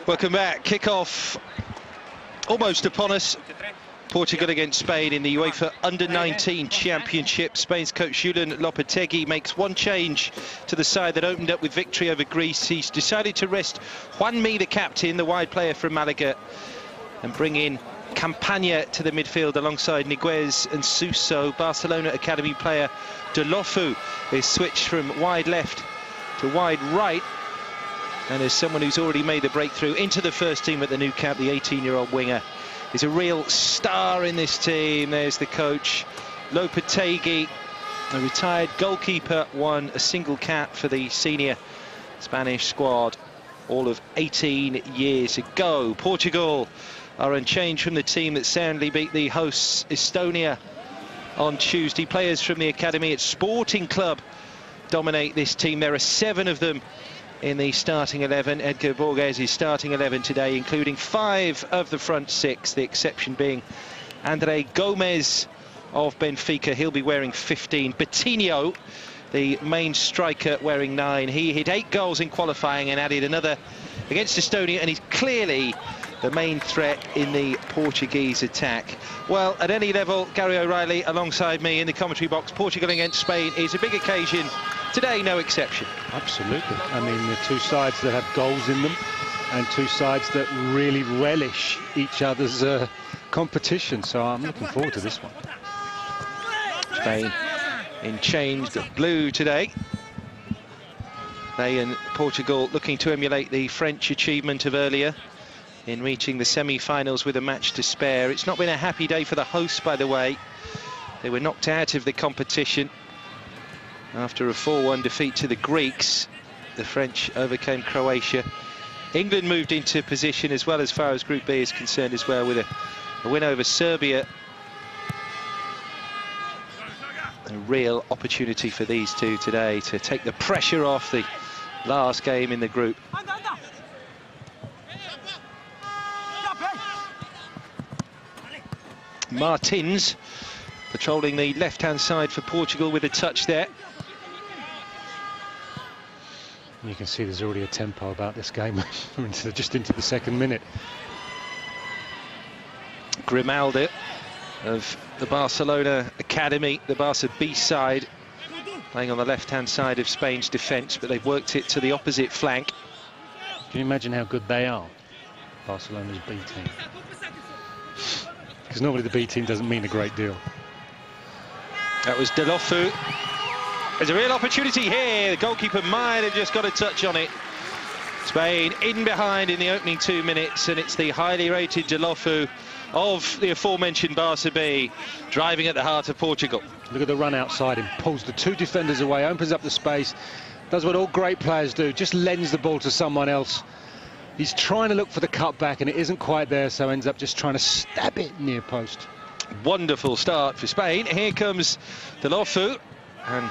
Welcome back. Kick-off almost upon us. Portugal against Spain in the UEFA Under-19 Championship. Spain's coach Julen Lopetegui makes one change to the side that opened up with victory over Greece. He's decided to rest Juanmi, the captain, the wide player from Malaga, and bring in Campaña to the midfield alongside Niguez and Suso. Barcelona Academy player Deulofeu is switched from wide left to wide right, and as someone who's already made the breakthrough into the first team at the Nou Camp, the 18-year-old winger is a real star in this team. There's the coach, Lopetegui, a retired goalkeeper, won a single cap for the senior Spanish squad all of 18 years ago. Portugal are unchanged from the team that soundly beat the hosts Estonia on Tuesday. Players from the academy at Sporting Club dominate this team. There are 7 of them in the starting 11. Edgar Borges is starting 11 today, including 5 of the front 6, the exception being André Gomes of Benfica. He'll be wearing 15. Betinho, the main striker, wearing 9. He hit 8 goals in qualifying and added another against Estonia, and he's clearly the main threat in the Portuguese attack. Well, at any level, Gary O'Reilly alongside me in the commentary box. Portugal against Spain is a big occasion. Today, no exception. Absolutely. I mean, the two sides that have goals in them and two sides that really relish each other's competition. So I'm looking forward to this one. Spain in changed blue today. They and Portugal looking to emulate the French achievement of earlier in reaching the semi-finals with a match to spare. It's not been a happy day for the hosts, by the way. They were knocked out of the competition after a 4-1 defeat to the Greeks. The French overcame Croatia. England moved into position as well as far as Group B is concerned as well, with a win over Serbia. A real opportunity for these two today to take the pressure off the last game in the group. Martins patrolling the left-hand side for Portugal with a touch there. You can see there's already a tempo about this game just into the second minute. Grimaldo of the Barcelona Academy, the Barca B side, playing on the left-hand side of Spain's defence, but they've worked it to the opposite flank. Can you imagine how good they are, Barcelona's B team? Because normally the B team doesn't mean a great deal. That was Deulofeu. There's a real opportunity here. The goalkeeper might have just got a touch on it. Spain in behind in the opening 2 minutes, and it's the highly rated Deulofeu of the aforementioned Barca B driving at the heart of Portugal. Look at the run outside him, pulls the 2 defenders away, opens up the space, does what all great players do, just lends the ball to someone else. He's trying to look for the cutback and it isn't quite there, so ends up just trying to stab it near post. Wonderful start for Spain. Here comes Deulofeu, and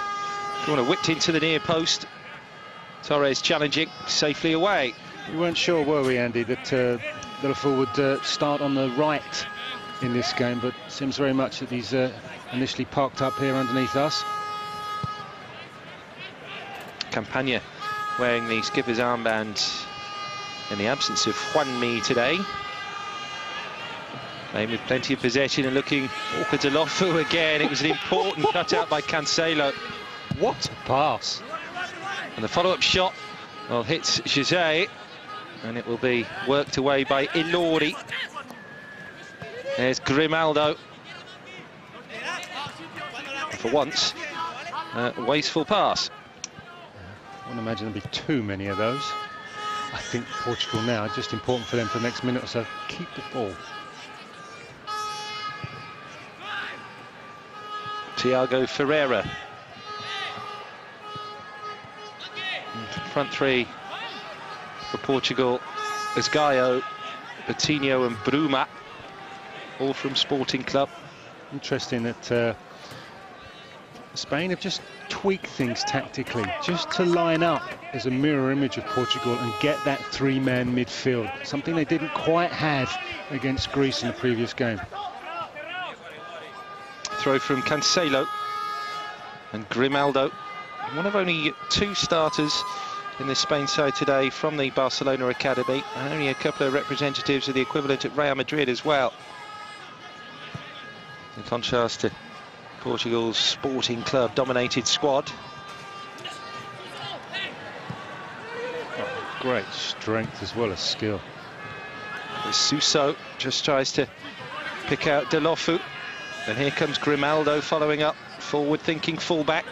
whipped into the near post. Torres challenging, safely away. We weren't sure, were we, Andy, that Deulofeu would start on the right in this game, but it seems very much that he's initially parked up here underneath us. Campaña wearing the skipper's armband in the absence of Juanmi today. Playing with plenty of possession and looking for Deulofeu again. It was an important cutout by Cancelo. What a pass. And the follow-up shot, well, hits Jose, and it will be worked away by Ilori. There's Grimaldo. And for once, a wasteful pass. I wouldn't imagine there'll be too many of those. I think Portugal now, just important for them for the next minute or so, keep the ball. Thiago Ferreira. Front 3 for Portugal: Esgaio, Betinho and Bruma, all from Sporting Club. Interesting that Spain have just tweaked things tactically, just to line up as a mirror image of Portugal and get that 3-man midfield, something they didn't quite have against Greece in the previous game. Throw from Cancelo and Grimaldo, one of only 2 starters in this Spain side today from the Barcelona academy, and only a couple of representatives of the equivalent at Real Madrid as well. In contrast to Portugal's Sporting Club dominated squad. Oh, great strength as well as skill. Suso just tries to pick out Delofu, and here comes Grimaldo following up, forward-thinking fullback.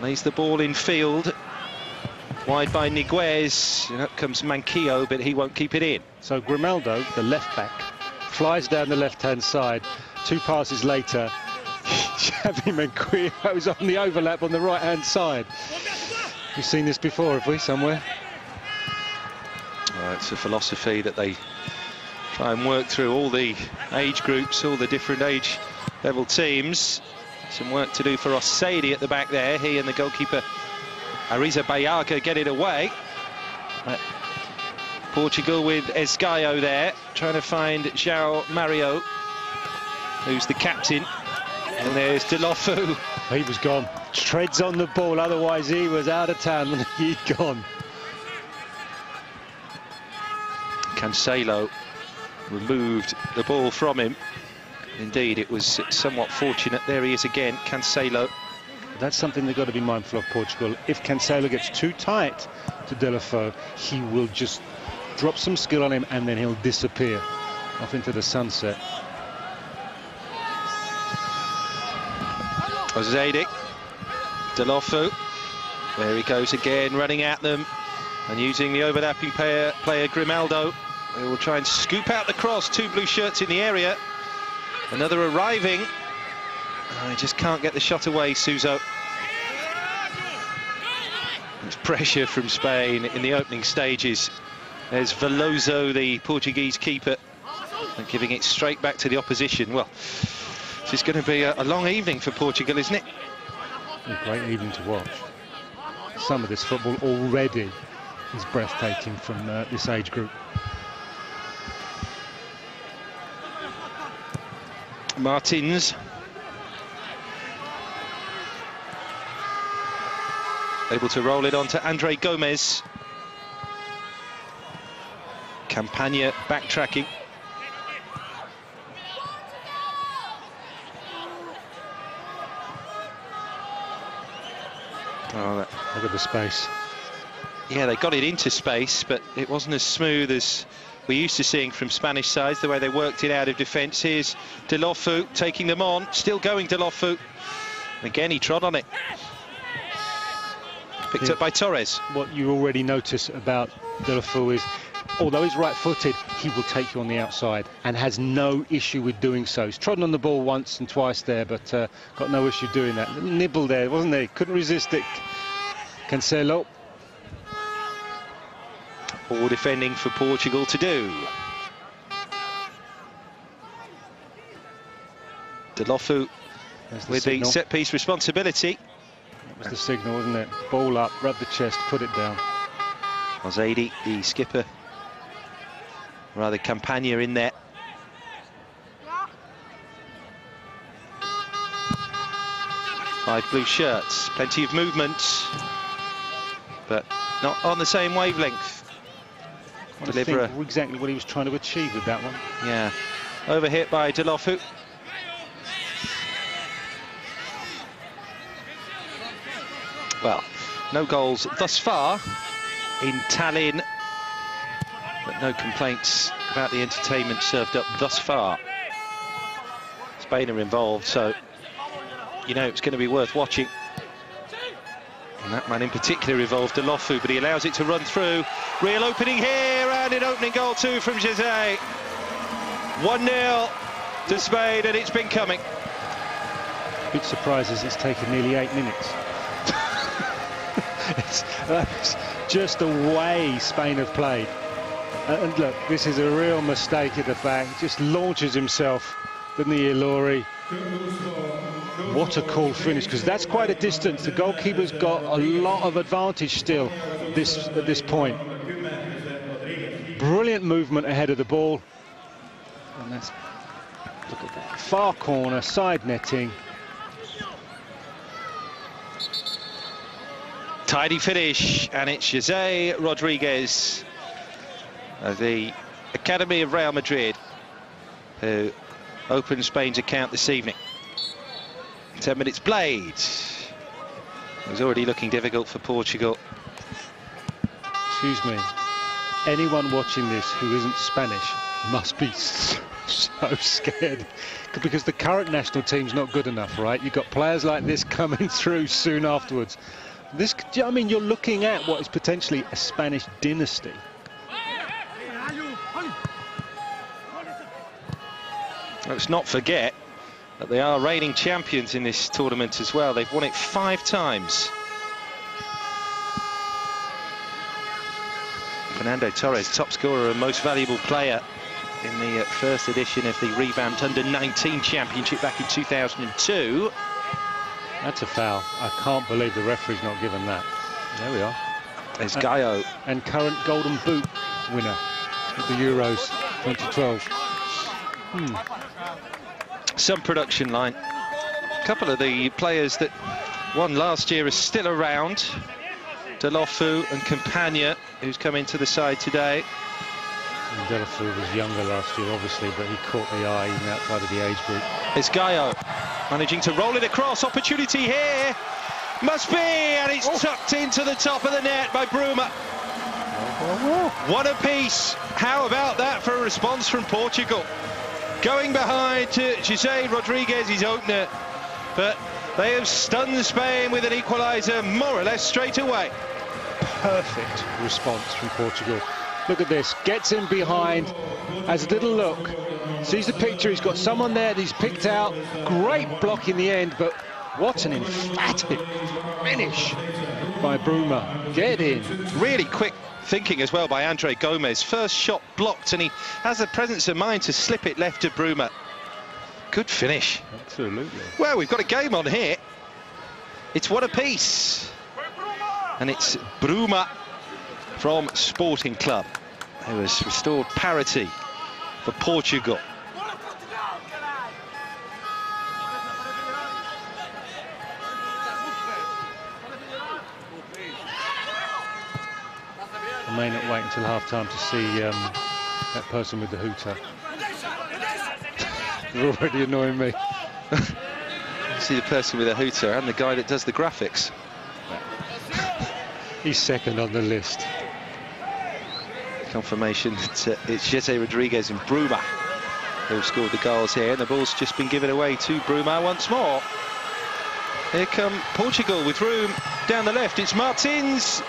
Lays the ball in field, wide by Niguez, and up comes Manquillo, but he won't keep it in. So Grimaldo, the left back, flies down the left-hand side. 2 passes later, Xavi Manquillo was on the overlap on the right-hand side. We've seen this before, have we, somewhere? It's a philosophy that they try and work through all the age groups, all the different age level teams. Some work to do for Osseidi at the back there. He and the goalkeeper Ariza Bayaga get it away. Portugal with Esgaio there, trying to find João Mario, who's the captain. And there's Delofu. He was gone. Treads on the ball, otherwise he was out of town when he'd gone. Cancelo removed the ball from him. Indeed, it was somewhat fortunate. There he is again, Cancelo. That's something they've got to be mindful of, Portugal. If Cancelo gets too tight to Deulofeu, he will just drop some skill on him and then he'll disappear off into the sunset. Osseidi, Deulofeu, there he goes again, running at them and using the overlapping player Grimaldo. They will try and scoop out the cross. 2 blue shirts in the area. Another arriving. I just can't get the shot away, Suso. There's pressure from Spain in the opening stages. There's Veloso, the Portuguese keeper, and giving it straight back to the opposition. Well, this is going to be a long evening for Portugal, isn't it? A great evening to watch. Some of this football already is breathtaking from this age group. Martins. Able to roll it on to Andre Gomez. Campagna backtracking. Oh, look at the space. Yeah, they got it into space, but it wasn't as smooth as we're used to seeing from Spanish sides, the way they worked it out of defence. Here's Deulofeu taking them on, still going Deulofeu. Again, he trod on it. Picked up by Torres. What you already notice about Deulofeu is, although he's right-footed, he will take you on the outside and has no issue with doing so. He's trodden on the ball once and twice there, but got no issue doing that. Little nibble there, wasn't there? Couldn't resist it. Cancelo. All defending for Portugal to do. Deulofeu with the set-piece responsibility. That was the signal, wasn't it? Ball up, rub the chest, put it down. Osseidi, the skipper, rather Campagna in there. Five blue shirts, plenty of movement, but not on the same wavelength. Deliver exactly what he was trying to achieve with that one. Yeah, overhit by Deulofeu. Well, no goals thus far in Tallinn, but no complaints about the entertainment served up thus far. Spain are involved, so you know it's going to be worth watching. And that man in particular involved, Deulofeu, but he allows it to run through. Real opening here, and an opening goal too from Jose. 1-0 to Spain, and it's been coming. Big surprise is it's taken nearly 8 minutes. That's just the way Spain have played. And look, this is a real mistake at the back. Just launches himself, doesn't he, Ilori? What a cool finish, because that's quite a distance. The goalkeeper's got a lot of advantage still at this point. Brilliant movement ahead of the ball. And that's, look at that, far corner, side netting. Tidy finish, and it's Jose Rodriguez of the Academy of Real Madrid who opened Spain's account this evening. 10 minutes played. It was already looking difficult for Portugal. Excuse me, anyone watching this who isn't Spanish must be so scared, because the current national team's not good enough, right? You've got players like this coming through soon afterwards. This, I mean, you're looking at what is potentially a Spanish dynasty. Let's not forget that they are reigning champions in this tournament as well. They've won it 5 times. Fernando Torres, top scorer and most valuable player in the first edition of the revamped Under-19 Championship back in 2002. That's a foul. I can't believe the referee's not given that. There we are. There's Gallo. And current Golden Boot winner at the Euros 2012. Some production line. A couple of the players that won last year are still around. Delofu and Campagna, who's come into the side today. And Delofu was younger last year, obviously, but he caught the eye even outside of the age group. It's Gallo managing to roll it across. Opportunity here. Must be, and it's tucked into the top of the net by Bruma. What a piece. How about that for a response from Portugal? Going behind to Jose Rodriguez, his opener, but they have stunned Spain with an equaliser more or less straight away. Perfect response from Portugal. Look at this, gets in behind, has a little look, sees the picture, he's got someone there that he's picked out. Great block in the end, but what an emphatic finish by Bruma. Get in. Really quick thinking as well by Andre Gomez. First shot blocked, and he has the presence of mind to slip it left to Bruma. Good finish. Absolutely. Well, we've got a game on here. It's what a piece. And it's Bruma from Sporting Club, who has restored parity for Portugal. I may not wait until half-time to see that person with the hooter. They're already annoying me. See the person with a hooter and the guy that does the graphics. He's second on the list. Confirmation that it's Jose Rodriguez and Bruma who have scored the goals here, and the ball's just been given away to Bruma once more. Here come Portugal with room down the left. It's Martins.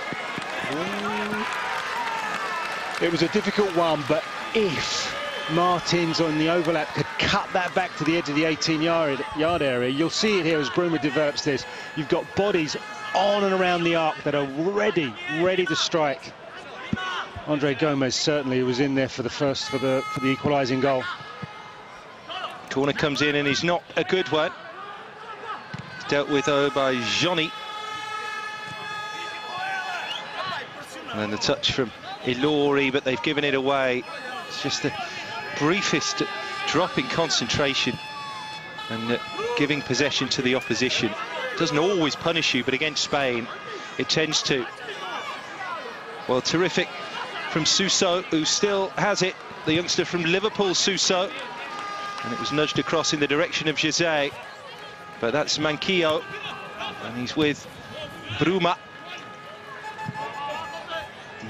It was a difficult one, but if Martins on the overlap could cut that back to the edge of the 18-yard area, you'll see it here as Bruma develops this. You've got bodies on and around the arc that are ready to strike. Andre Gomez certainly was in there for the equalising goal. Corner comes in and is not a good one. It's dealt with though by Johnny. And then the touch from Ilori, but they've given it away. It's just the briefest drop in concentration and giving possession to the opposition. Doesn't always punish you, but against Spain it tends to. Well, terrific from Suso, who still has it, the youngster from Liverpool, Suso, and it was nudged across in the direction of Jose, but that's Manquillo, and he's with Bruma.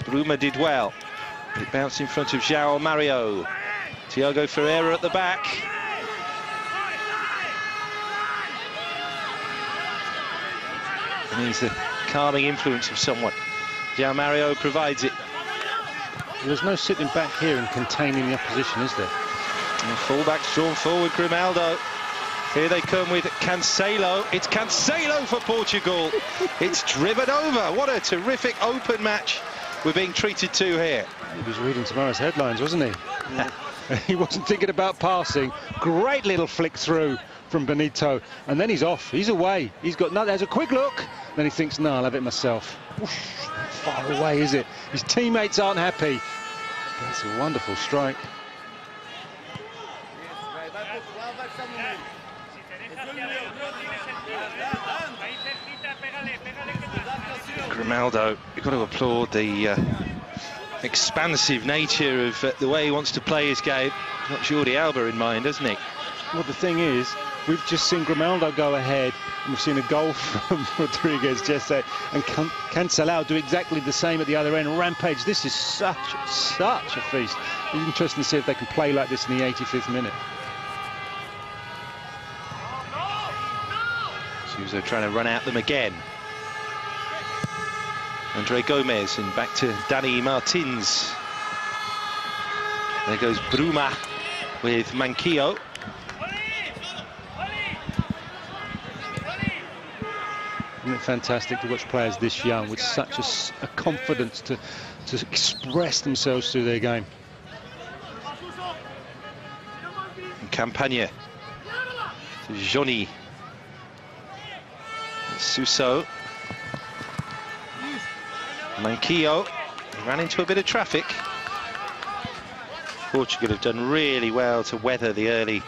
Bruma did well. It bounced in front of João Mario. Thiago Ferreira at the back. And he's the calming influence of someone. João Mario provides it. There's no sitting back here and containing the opposition, is there? And fullbacks drawn forward, Grimaldo. Here they come with Cancelo. It's Cancelo for Portugal. It's driven over. What a terrific open match we're being treated to here. He was reading tomorrow's headlines, wasn't he? He wasn't thinking about passing. Great little flick through from Benito, and then he's off. He's away. He's got nothing. There's a quick look. Then he thinks, no, I'll have it myself. Oof, far away, is it? His teammates aren't happy. That's a wonderful strike. Grimaldo, you've got to applaud the expansive nature of the way he wants to play his game. He's got Jordi Alba in mind, hasn't he? Well, the thing is, we've just seen Grimaldo go ahead, and we've seen a goal from Rodriguez, Jesse, and Cancelao do exactly the same at the other end. Rampage, this is such a feast. It's interesting to see if they can play like this in the 85th minute. Suso trying to run at them again. Andre Gomez, and back to Dani Martins. There goes Bruma with Manquillo. Isn't it fantastic to watch players this young with such a confidence to express themselves through their game? Campagna to Johnny. Suso. Manquillo ran into a bit of traffic. Portugal have done really well to weather the early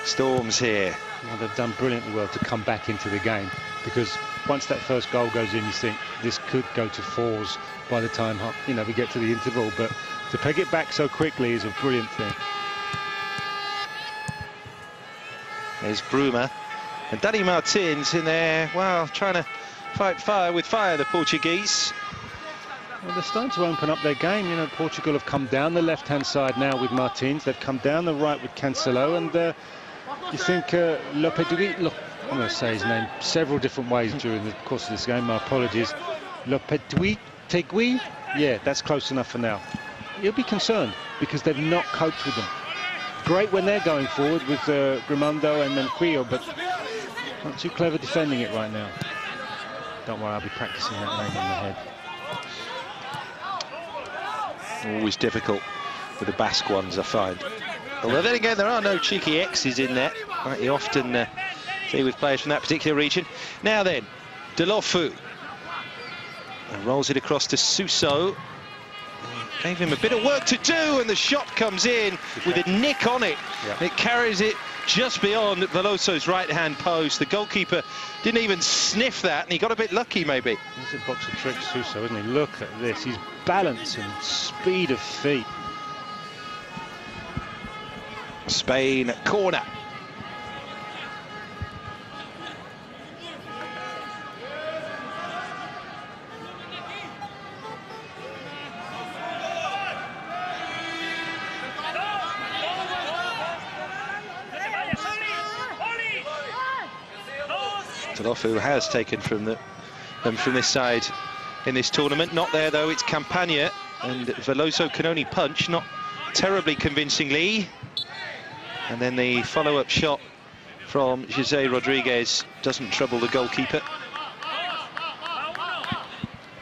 storms here. Well, they've done brilliantly well to come back into the game, because once that first goal goes in, you think this could go to fours by the time we get to the interval, but to peg it back so quickly is a brilliant thing. There's Bruma and Dani Martins in there, well, trying to fight fire with fire, the Portuguese. Well, they're starting to open up their game. Portugal have come down the left-hand side now with Martins. They've come down the right with Cancelo, and you think Lopetegui, I'm going to say his name several different ways during the course of this game, my apologies. Lopetegui, yeah, that's close enough for now. You'll be concerned because they've not coped with them. Great when they're going forward with Grimaldo and Manquillo, but not too clever defending it right now. Don't worry, I'll be practicing that name in my head. Always difficult with the Basque ones, I find. Although then again, there are no cheeky X's in there, like you often see with players from that particular region. Now then, Delofu rolls it across to Suso. Gave him a bit of work to do, and the shot comes in with a nick on it. Yep. It carries it just beyond Veloso's right-hand post. The goalkeeper didn't even sniff that, and he got a bit lucky, maybe. He's a box of tricks, Suso, isn't he? Look at this. His balance and speed of feet. Spain corner. Delofu has taken from this side in this tournament. Not there though, it's Campagna, and Veloso can only punch, not terribly convincingly. And then the follow-up shot from José Rodriguez doesn't trouble the goalkeeper.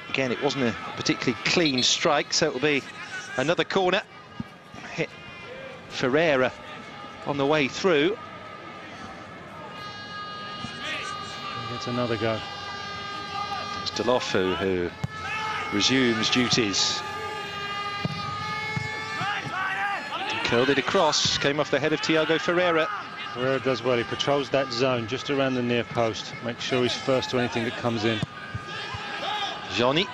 Again, it wasn't a particularly clean strike, so it'll be another corner. Hit Ferreira on the way through. It's another go. It's Delofu who resumes duties. Curled it across, came off the head of Thiago Ferreira. Ferreira does well, he patrols that zone just around the near post. Make sure he's first to anything that comes in. Johnny.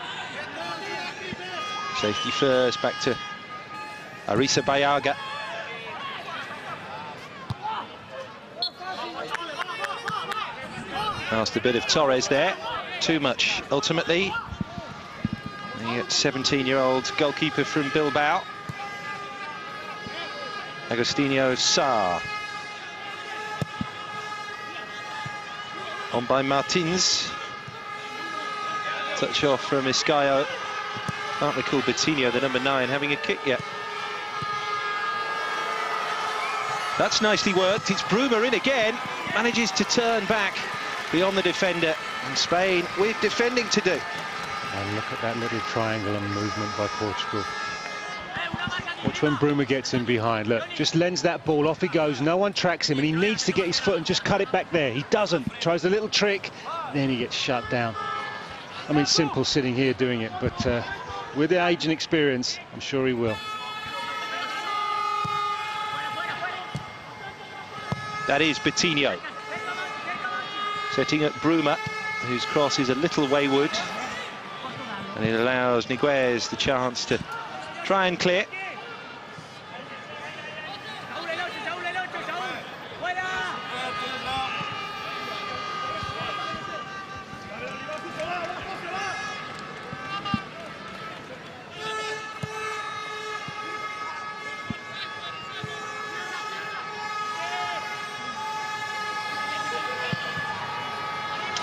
Safety first, back to Arisa Bayaga. Last a bit of Torres there, too much ultimately. The 17-year-old goalkeeper from Bilbao, Agostinho Sá. On by Martins. Touch off from Iscaio. Can't recall Betinho, the number 9, having a kick yet. That's nicely worked. It's Bruma in again. Manages to turn back beyond the defender, and Spain with defending to do. And look at that little triangle and movement by Portugal. Watch when Bruma gets in behind. Look, just lends that ball, off he goes, no one tracks him, and he needs to get his foot and just cut it back there. He doesn't, tries a little trick, then he gets shut down. I mean, simple sitting here doing it, but with the age and experience, I'm sure he will. That is Betinho. Setting up Bruma, whose cross is a little wayward. And it allows Niguez the chance to try and clear.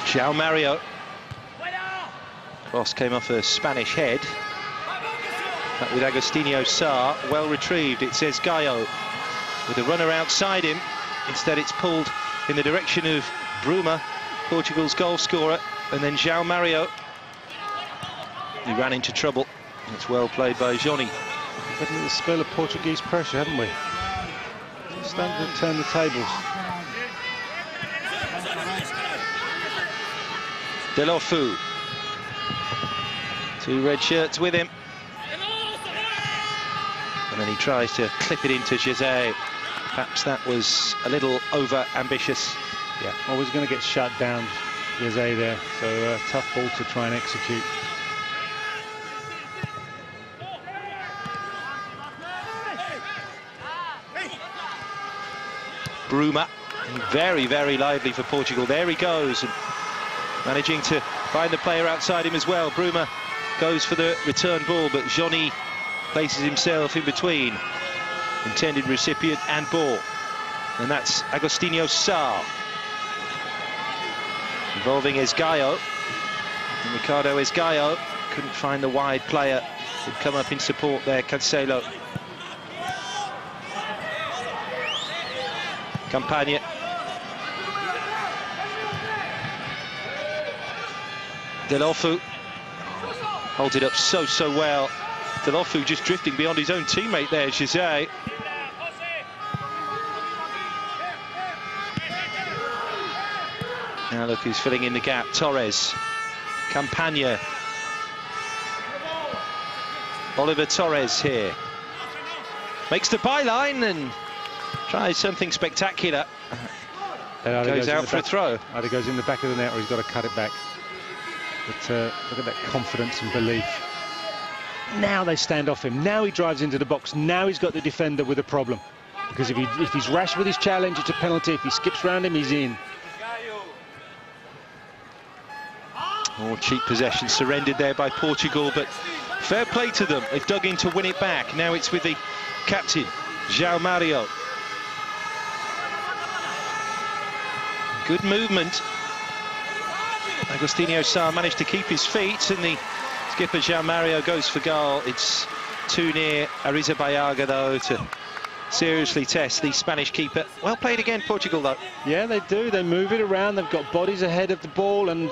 João Mario. Cross came off a Spanish head. But with Agostinho Sá, well retrieved. It says Gallo with a runner outside him. Instead it's pulled in the direction of Bruma, Portugal's goal scorer, and then João Mario. He ran into trouble. It's well played by Johnny. We've had a spell of Portuguese pressure, haven't we? It's starting to turn the tables. Delofu. 2 red shirts with him. And then he tries to clip it into Jose. Perhaps that was a little over-ambitious. Yeah, always going to get shut down, Jose there. So tough ball to try and execute. Bruma, very, very lively for Portugal. There he goes, and managing to find the player outside him as well. Bruma goes for the return ball, but Johnny places himself in between intended recipient and ball. And that's Agostinho Sá. Involving Esgaio. And Ricardo Esgaio couldn't find the wide player who'd come up in support there, Cancelo. Campagna. Delofu holds it up so well. Delofu just drifting beyond his own teammate there, Jose. Now look who's filling in the gap. Torres, Campagna. Oliver Torres here. Makes the byline and tries something spectacular. Goes out for a throw. Either goes in the back of the net or he's got to cut it back. But look at that confidence and belief. Now they stand off him. Now he drives into the box. Now he's got the defender with a problem. Because if he's rash with his challenge, it's a penalty. If he skips round him, he's in. More cheap possession surrendered there by Portugal, but fair play to them. They've dug in to win it back. Now it's with the captain, João Mario. Good movement. Agostinho Sá managed to keep his feet, and the skipper João Mario goes for goal. It's too near Arizabayaga, though, to seriously test the Spanish keeper. Well played again, Portugal, though. Yeah, they do. They move it around. They've got bodies ahead of the ball, and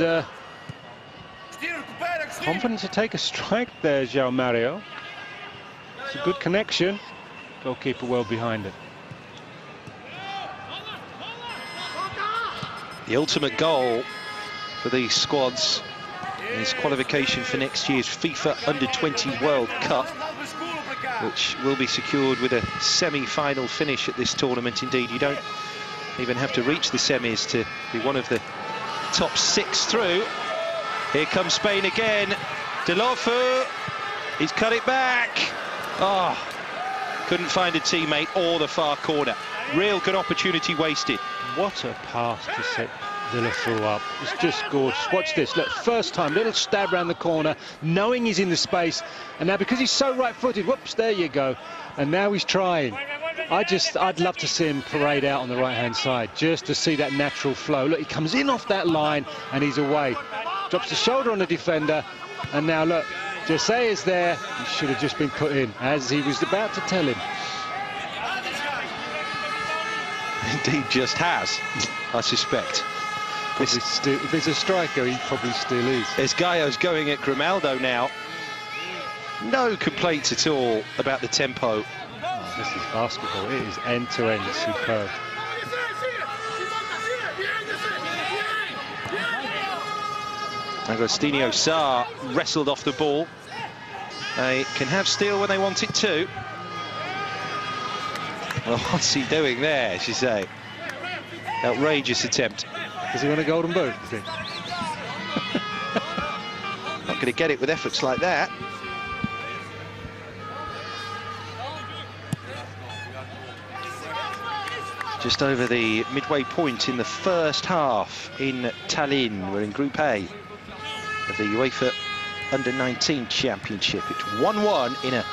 confident to take a strike there, João Mario. It's a good connection. Goalkeeper well behind it. The ultimate goal for these squads is qualification for next year's FIFA Under-20 World Cup, which will be secured with a semi-final finish at this tournament. Indeed, you don't even have to reach the semis to be one of the top 6 through. Here comes Spain again. Delofu, he's cut it back. Oh, couldn't find a teammate or the far corner. Real good opportunity wasted. What a pass to set Delofu up. It's just gorgeous. Watch this. Look, first time, little stab round the corner, knowing he's in the space. And now because he's so right-footed, whoops, there you go. And now he's trying. I'd love to see him parade out on the right-hand side, just to see that natural flow. Look, he comes in off that line and he's away. Drops the shoulder on the defender. And now look, Jose is there. He should have just been put in, as he was about to tell him. Indeed, just has, I suspect. If it's a striker, he probably still is. Esgaio's going at Grimaldo now. No complaints at all about the tempo. Oh, this is basketball. It is end-to-end superb. Agostinho Sá wrestled off the ball. They can have steal when they want it to. Well, what's he doing there, she say? Outrageous attempt. Does he want a golden boot, you think? Not going to get it with efforts like that. Just over the midway point in the first half in Tallinn. We're in Group A of the UEFA Under-19 Championship. It's 1-1 in a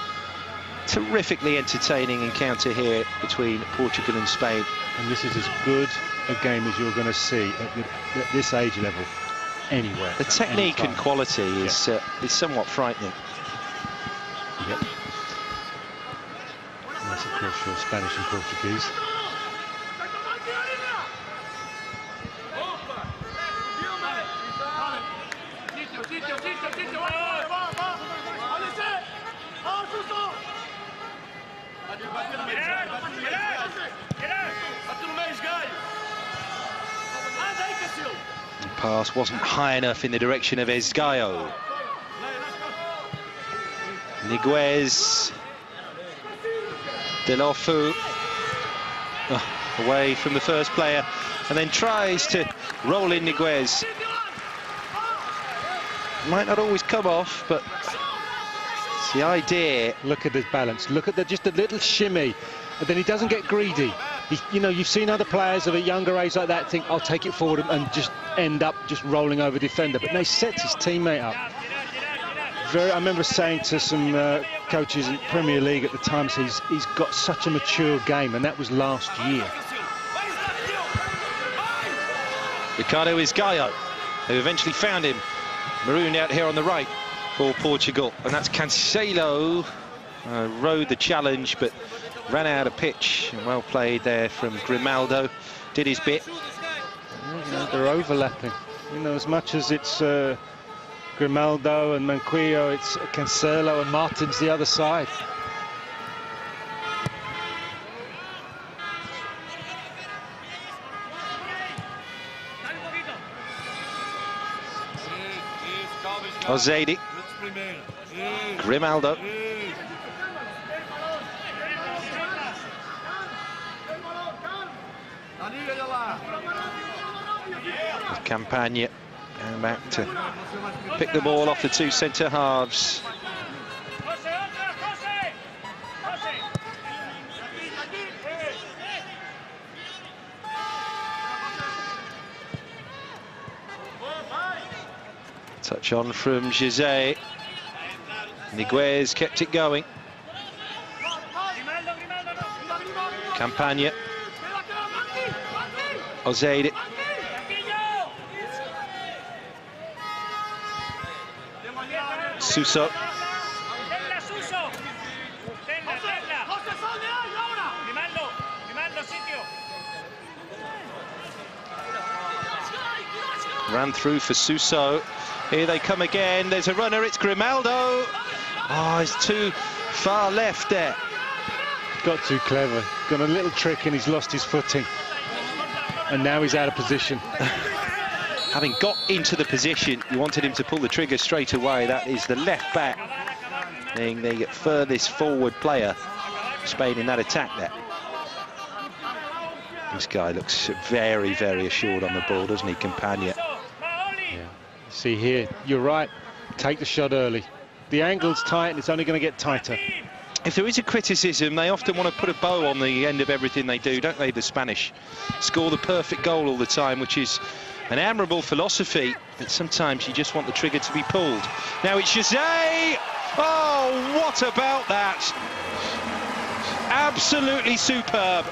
terrifically entertaining encounter here between Portugal and Spain. And this is as good a game as you're going to see at this age level anywhere. The technique and quality is somewhat frightening. Yep. That's of course your Spanish and Portuguese. The pass wasn't high enough in the direction of Esgaio. Niguez. Delofu. Away from the first player, and then tries to roll in Niguez. Might not always come off, but it's the idea. Look at his balance. Look at just a little shimmy, and then he doesn't get greedy. You know, you've seen other players of a younger age like that think, I'll take it forward, and just end up just rolling over defender. But no, he sets his teammate up. I remember saying to some coaches in Premier League at the time, he's got such a mature game, and that was last year. Ricardo Esgaio, who eventually found him, marooned out here on the right for Portugal, and that's Cancelo. Rode the challenge, but ran out of pitch. Well played there from Grimaldo. Did his bit. You know, they're overlapping. You know, as much as it's Grimaldo and Manquillo, it's Cancelo and Martins the other side. Ozedi. Grimaldo. With Campagna going back to pick the ball off the two centre halves. Touch on from Jose. Niguez kept it going. Campagna. Ozedi. Suso. Ran through for Suso. Here they come again. There's a runner. It's Grimaldo. Oh, he's too far left there. Got too clever. Got a little trick and he's lost his footing. And now he's out of position. Having got into the position, you wanted him to pull the trigger straight away. That is the left back being the furthest forward player. Spain in that attack there. This guy looks very, very assured on the ball, doesn't he, Campagna? Yeah. See here, you're right. Take the shot early. The angle's tight and it's only going to get tighter. If there is a criticism, they often want to put a bow on the end of everything they do, don't they, the Spanish? Score the perfect goal all the time, which is an admirable philosophy, but sometimes you just want the trigger to be pulled. Now it's Jose! Oh, what about that? Absolutely superb.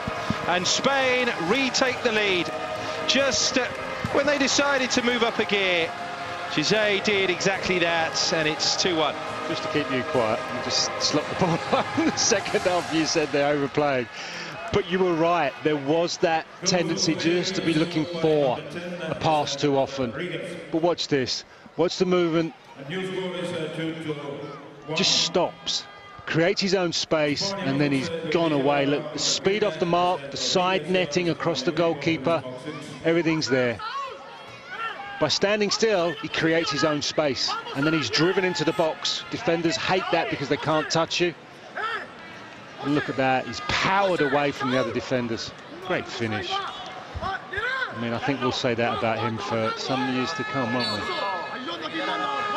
And Spain retake the lead. Just when they decided to move up a gear, Jose did exactly that, and it's 2-1. Just to keep you quiet, you just slot the ball up in the second half. You said they're overplaying. But you were right, there was that tendency just to be looking for a pass too often. But watch this, watch the movement. Just stops, creates his own space, and then he's gone away. Look, the speed off the mark, the side netting across the goalkeeper, everything's there. By standing still, he creates his own space, and then he's driven into the box. Defenders hate that because they can't touch you. And look at that, he's powered away from the other defenders. Great finish. I mean, I think we'll say that about him for some years to come, won't we?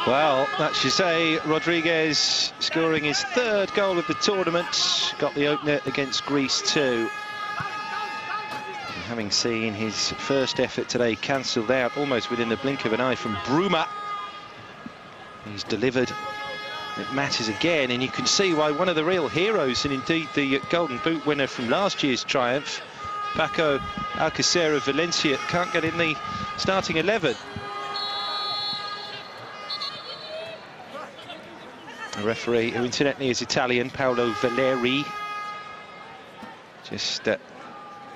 Well, that's Jose Rodriguez scoring his third goal of the tournament. Got the opener against Greece too. And having seen his first effort today cancelled out almost within the blink of an eye from Bruma, he's delivered. It matters again, and you can see why one of the real heroes, and indeed the Golden Boot winner from last year's triumph, Paco Alcacer of Valencia, can't get in the starting 11. A referee who incidentally is Italian, Paolo Valeri. Just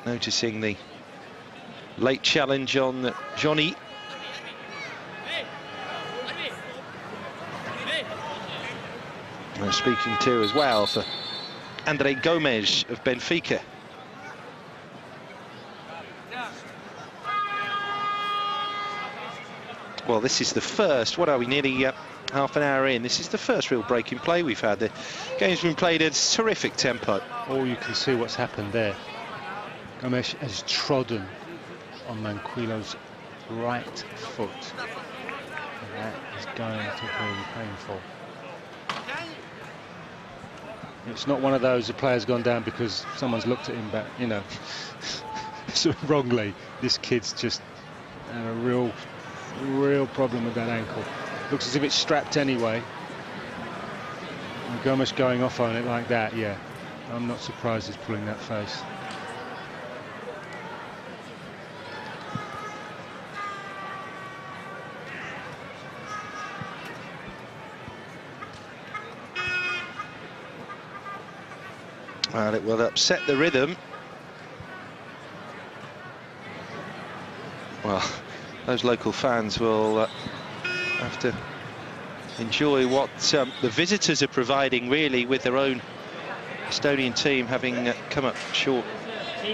noticing the late challenge on Johnny. And speaking to as well for André Gomes of Benfica. Well, this is the first, what are we, nearly half an hour in. This is the first real break in play we've had. The game's been played at a terrific tempo. Oh, you can see what's happened there. Gomes has trodden on Manquilo's right foot. And that is going to be painful. It's not one of those, the player's gone down because someone's looked at him back, you know, so wrongly. This kid's just had a real problem with that ankle. Looks as if it's strapped anyway. And Gomes going off on it like that, yeah. I'm not surprised he's pulling that face. Well, it will upset the rhythm. Well, those local fans will have to enjoy what the visitors are providing, really, with their own Estonian team having come up short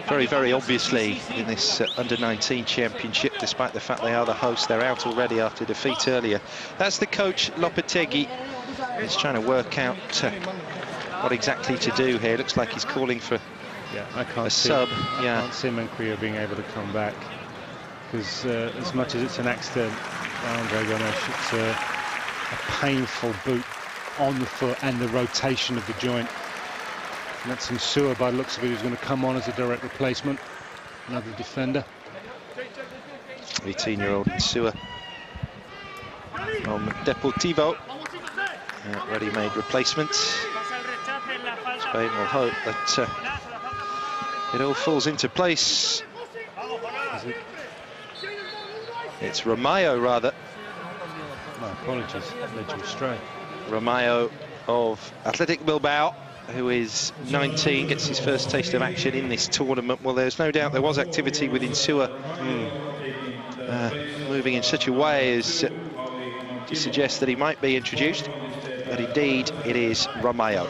very, very obviously in this under-19 championship, despite the fact they are the hosts. They're out already after defeat earlier. That's the coach, Lopetegui. He's trying to work out what exactly to do here. Looks like he's calling for a sub. I can't see Manquillo being able to come back, because as much as it's an accident, Andre Gomes, it's a painful boot on the foot and the rotation of the joint. And that's Insua, by the looks of it, who's going to come on as a direct replacement. Another defender. 18-year-old Insua from Deportivo. Ready-made replacement. Spain will hope that it all falls into place. It's Romayo, rather. My apologies, led you astray. Romayo of Athletic Bilbao, who is 19, gets his first taste of action in this tournament. Well, there's no doubt there was activity with Insua moving in such a way as to suggest that he might be introduced, but indeed it is Romayo.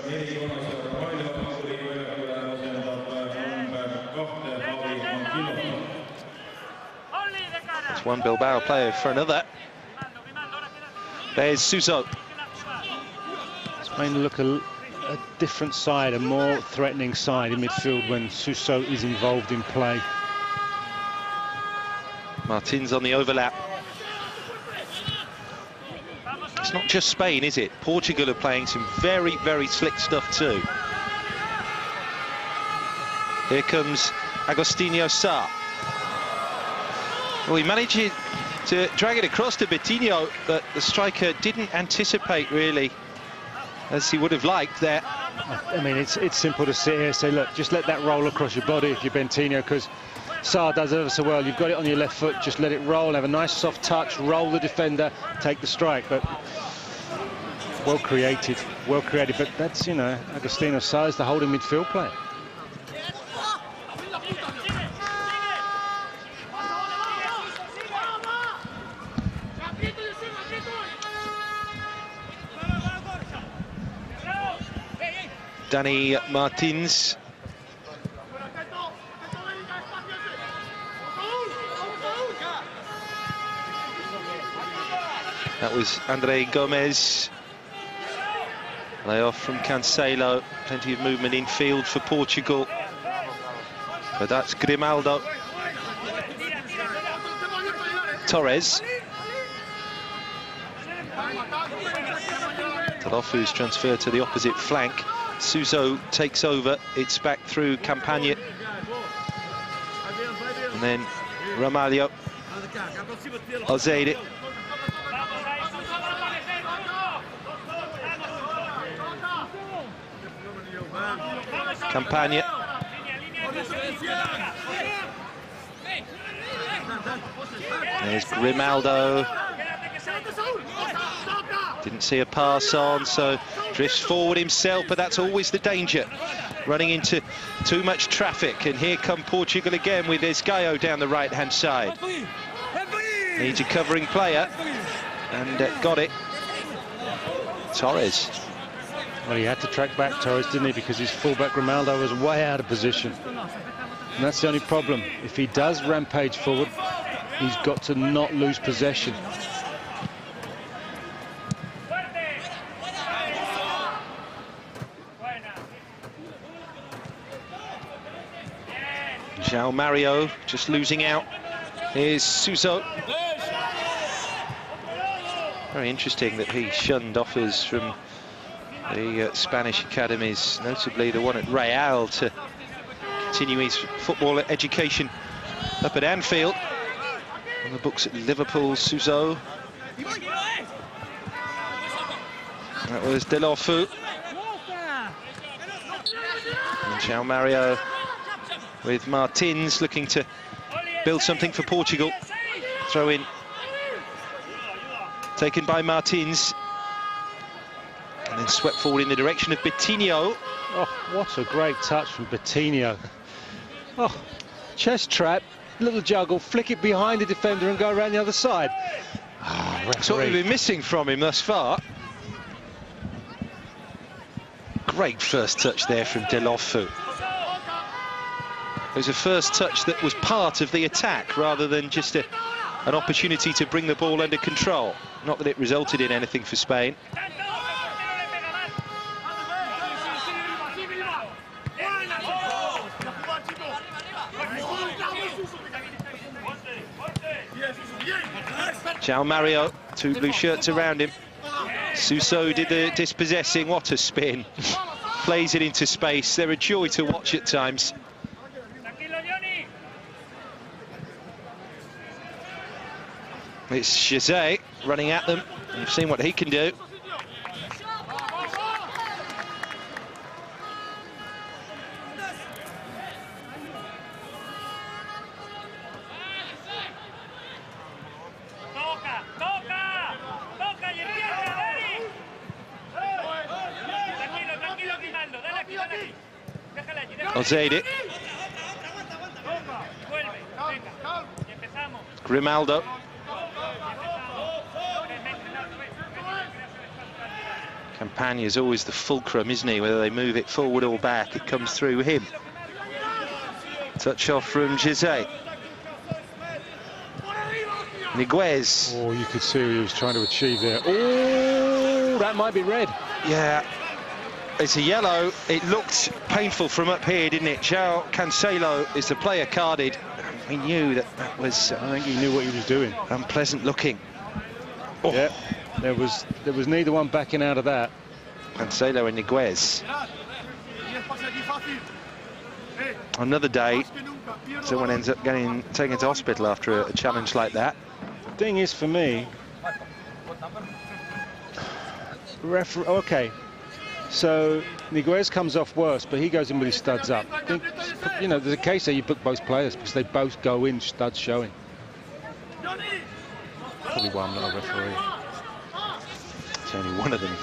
That's one Bilbao player for another. There's Suso. Spain look a different side, a more threatening side in midfield when Suso is involved in play. Martins on the overlap. It's not just Spain, is it? Portugal are playing some very, very slick stuff too. Here comes Agostinho Sá. Well, he managed to drag it across to Betinho, but the striker didn't anticipate, really, as he would have liked there. I mean, it's simple to sit here and say, look, just let that roll across your body if you're Betinho, because Sá does ever so well. You've got it on your left foot, just let it roll, have a nice soft touch, roll the defender, take the strike. But well created, but that's, you know, Agostinho Sá is the holding midfield player. Danny Martins. That was André Gomes. Layoff from Cancelo. Plenty of movement in field for Portugal. But that's Grimaldo. Torres. Talofu's transferred to the opposite flank. Suso takes over. It's back through Campagna. And then Ramalho. Ozeide. Campagna. There's Grimaldo. Didn't see a pass on, so drifts forward himself, but that's always the danger. Running into too much traffic, and here come Portugal again with Esgaio down the right-hand side. Needs a covering player, and got it. Torres. Well, he had to track back Torres, didn't he, because his fullback Grimaldo was way out of position. And that's the only problem. If he does rampage forward, he's got to not lose possession. João Mario just losing out. Here's Suso. Very interesting that he shunned offers from the Spanish academies, notably the one at Real, to continue his football education up at Anfield. On the books at Liverpool, Suso. That was Delofu. And João Mario with Martins looking to build something for Portugal. Throw in taken by Martins, and then swept forward in the direction of Betinho. Oh, what a great touch from Betinho. Oh, chest trap, little juggle, flick it behind the defender and go around the other side. Oh, that's what we've been missing from him thus far. Great first touch there from Delofu. It was a first touch that was part of the attack rather than just an opportunity to bring the ball under control. Not that it resulted in anything for Spain. João Mario, two blue shirts around him. Suso did the dispossessing. What a spin. Plays it into space. They're a joy to watch at times. It's Jose running at them. You've seen what he can do. Ozeide. Grimaldo. Campagna is always the fulcrum, isn't he? Whether they move it forward or back, it comes through him. Touch off from Jose. Niguez. Oh, you could see what he was trying to achieve there. Oh, that might be red. Yeah, it's a yellow. It looked painful from up here, didn't it? João Cancelo is the player carded. We knew that was... I think he knew what he was doing. Unpleasant looking. Oh. Yeah, there was neither one backing out of that. Cancelo and Niguez. Another day, someone ends up getting taken to hospital after a challenge like that. The thing is, for me, okay, so Niguez comes off worse, but he goes in with his studs up. I think, you know, there's a case there you book both players because they both go in studs showing. Probably why I'm not a referee. It's only one of them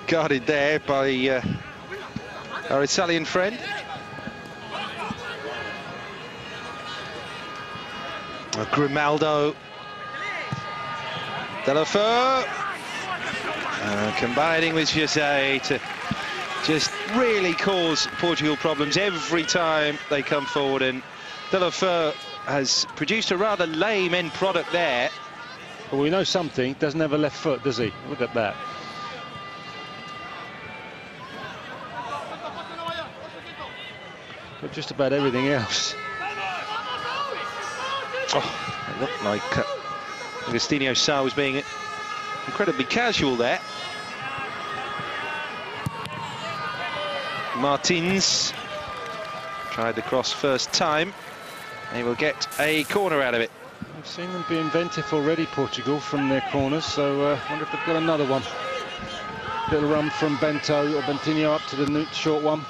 guarded there by our Italian friend. Grimaldo. Delofu. Combining with Jose to just really cause Portugal problems every time they come forward, and Delofu has produced a rather lame end product there. Well, we know something. Doesn't have a left foot, does he? Look at that. But just about everything else. Oh, it looked like Agostinho Sá was being Incredibly casual there. Martins tried the cross first time. They will get a corner out of it. I've seen them be inventive already, Portugal, from their corners, so I wonder if they've got another one. Little run from Bento or Bentinho up to the short one.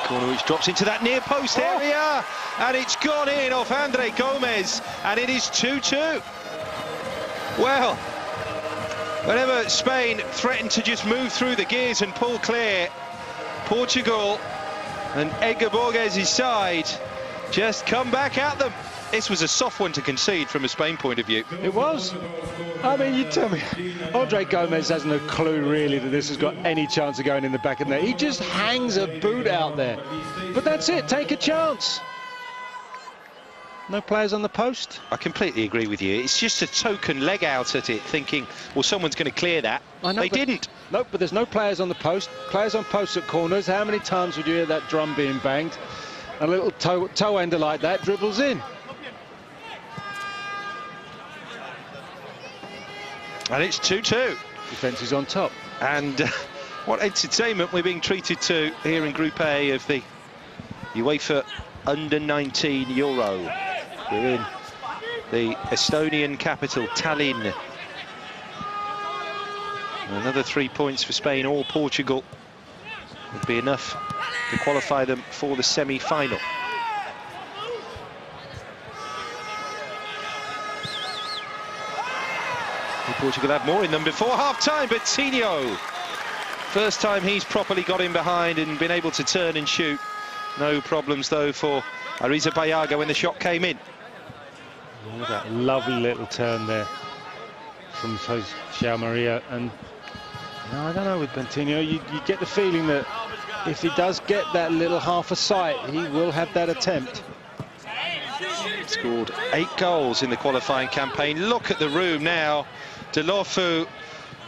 Corner which drops into that near post area, and it's gone in off Andre Gomez, and it is 2-2. Well, whenever Spain threatened to just move through the gears and pull clear, Portugal and Edgar Borges' side just come back at them. This was a soft one to concede from a Spain point of view. It was. I mean, you tell me, Andre Gomez has no clue really that this has got any chance of going in the back of the net. He just hangs a boot out there. But that's it, take a chance. No players on the post. I completely agree with you. It's just a token leg out at it, thinking, well, someone's going to clear that. I know, they didn't. No, but there's no players on the post. Players on posts at corners. How many times would you hear that drum being banged? A little toe ender like that dribbles in. And it's 2-2. Defence is on top. And what entertainment we're being treated to here in Group A of the UEFA Under-19 Euro. We're in the Estonian capital, Tallinn. Another 3 points for Spain or Portugal would be enough to qualify them for the semi-final. Portugal had more in them before half-time, but Tino, first time he's properly got in behind and been able to turn and shoot. No problems, though, for Ariza Bayaga when the shot came in. Oh, that lovely little turn there from João Maria. And no, I don't know, with Bentinho, you get the feeling that if he does get that little half a sight, he will have that attempt. Scored 8 goals in the qualifying campaign. Look at the room now. Delofu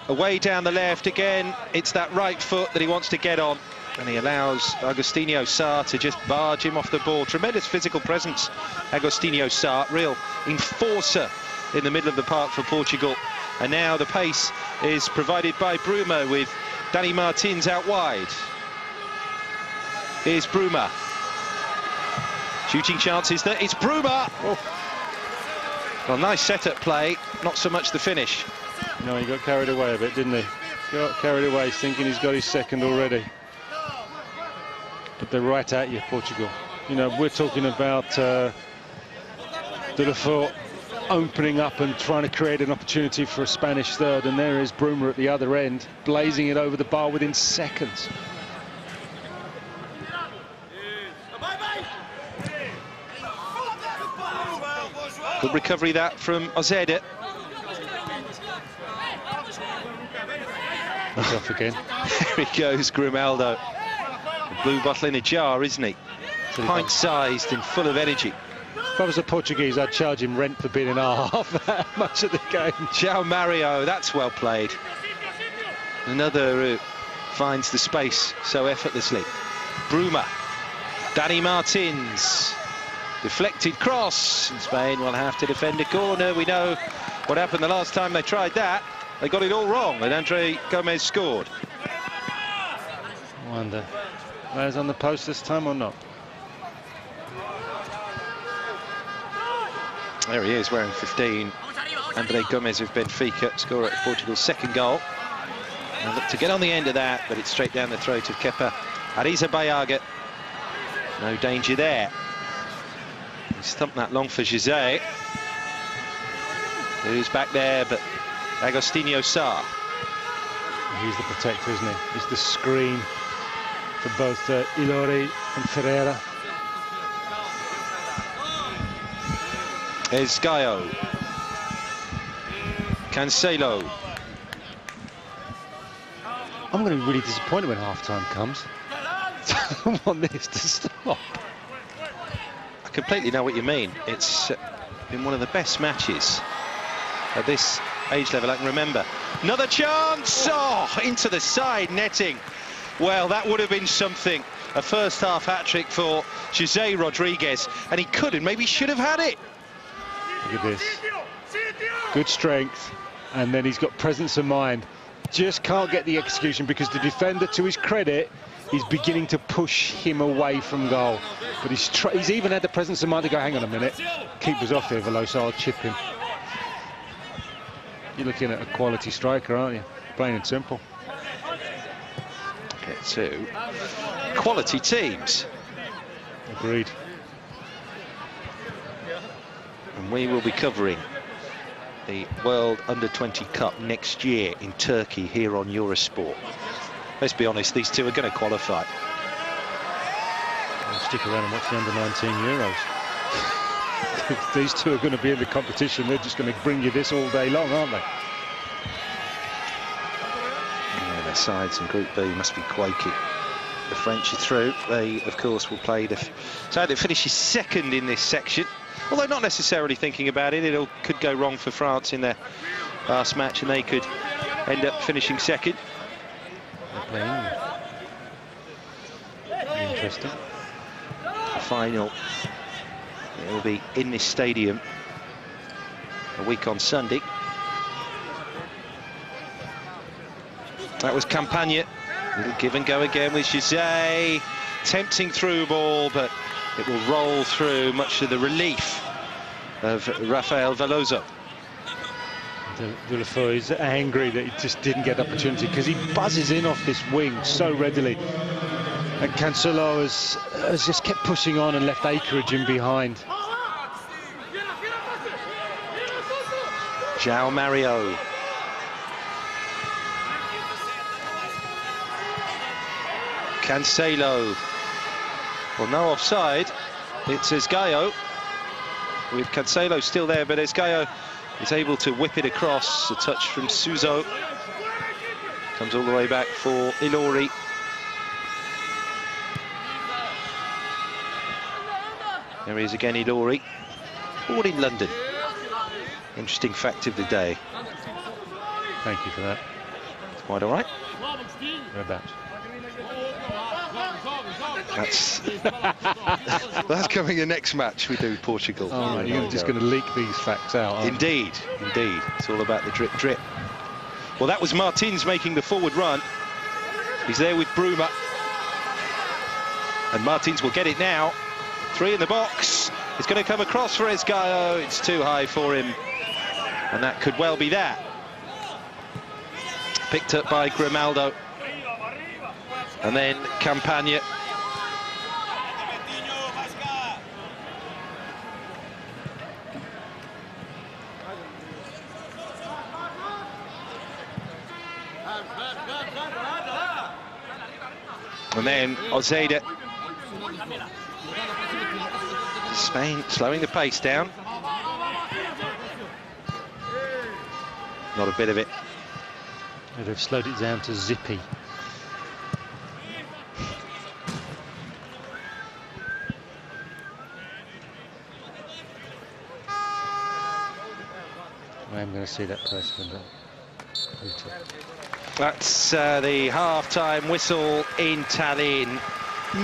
away down the left again. It's that right foot that he wants to get on, and he allows Agostinho Sá to just barge him off the ball. Tremendous physical presence, Agostinho Sá, real enforcer in the middle of the park for Portugal. And now the pace is provided by Bruma, with Dani Martins out wide. Here's Bruma. Shooting chances there. It's Bruma. Oh. Well, nice setup play, not so much the finish. No, he got carried away a bit, didn't he? Got carried away, thinking he's got his second already. But they're right at you, Portugal. You know, we're talking about Delofu opening up and trying to create an opportunity for a Spanish third, and there is Bruma at the other end, blazing it over the bar within seconds. Good recovery that from Ozeda. That's off again. There he goes, Grimaldo. A blue bottle in a jar, isn't he? Pint-sized and full of energy. If I was a Portuguese, I'd charge him rent for being in half that much of the game. João Mario, that's well played. Another who finds the space so effortlessly. Bruma. Dani Martins. Deflected cross, and Spain will have to defend a corner. We know what happened the last time they tried that. They got it all wrong, and Andre Gomez scored. I wonder, players on the post this time or not? There he is, wearing 15. Andre Gomez of Benfica, scorer at Portugal's second goal. And look to get on the end of that, but it's straight down the throat of Kepa Ariza Bayaga. No danger there. He stumped that long for José, who's back there, but Agostinho Sá. He's the protector, isn't he? He's the screen for both Ilori and Ferreira. There's Gaio. Cancelo. I'm going to be really disappointed when half-time comes. I don't want this to stop. I completely know what you mean. It's been one of the best matches at this age level I can remember. Another chance! Oh, into the side netting. Well, that would have been something. A first-half hat-trick for José Rodriguez, and he could and maybe should have had it. Look at this. Good strength, and then he's got presence of mind. Just can't get the execution because the defender, to his credit, is beginning to push him away from goal. But he's even had the presence of mind to go, hang on a minute, keeper's off here, Veloso, I'll chip him. You're looking at a quality striker, aren't you? Plain and simple. Get two quality teams. Agreed. And we will be covering the World Under-20 Cup next year in Turkey here on Eurosport. Let's be honest, these two are going to qualify. I'll stick around and watch the Under-19 Euros. These two are going to be in the competition. They're just going to bring you this all day long, aren't they? Yeah, their sides in Group B must be quaking. The French are through. They, of course, will play the side that finishes second in this section. Although not necessarily thinking about it, it all could go wrong for France in their last match, and they could end up finishing second. Interesting. The final, it will be in this stadium a week on Sunday. That was Campagna. Little give and go again with José. Tempting through ball, but it will roll through, much to the relief of Rafael Veloso. Deulofeu is angry that he just didn't get the opportunity because he buzzes in off this wing so readily. And Cancelo has just kept pushing on and left acreage in behind. João Mario. Cancelo. Well, no offside. It's Esgaio. With Cancelo still there, but Esgaio is able to whip it across. A touch from Suso. Comes all the way back for Ilori. There he is again, Ilori. Born in London. Interesting fact of the day. Thank you for that. It's quite all right. Whereabouts? That's coming the next match we do, Portugal. Oh, right, you're just going to leak these facts out, Indeed, indeed. It's all about the drip, drip. Well, that was Martins making the forward run. He's there with Bruma. And Martins will get it now. Three in the box. It's going to come across for Esgaio. It's too high for him. And that could well be that. Picked up by Grimaldo. And then Campagna. And then Ozeda. Spain slowing the pace down. Not a bit of it. They've slowed it down to zippy. I am going to see that person. That's the half-time whistle in Tallinn.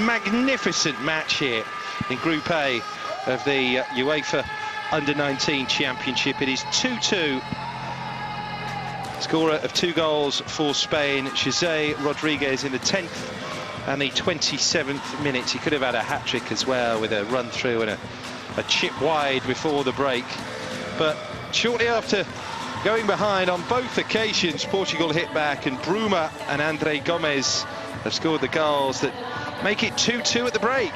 Magnificent match here in Group A of the UEFA Under-19 Championship. It is 2-2. Scorer of 2 goals for Spain, José Rodriguez in the 10th and the 27th minute. He could have had a hat-trick as well with a run-through and a chip wide before the break. But shortly after going behind on both occasions, Portugal hit back, and Bruma and André Gomes have scored the goals that make it 2-2 at the break.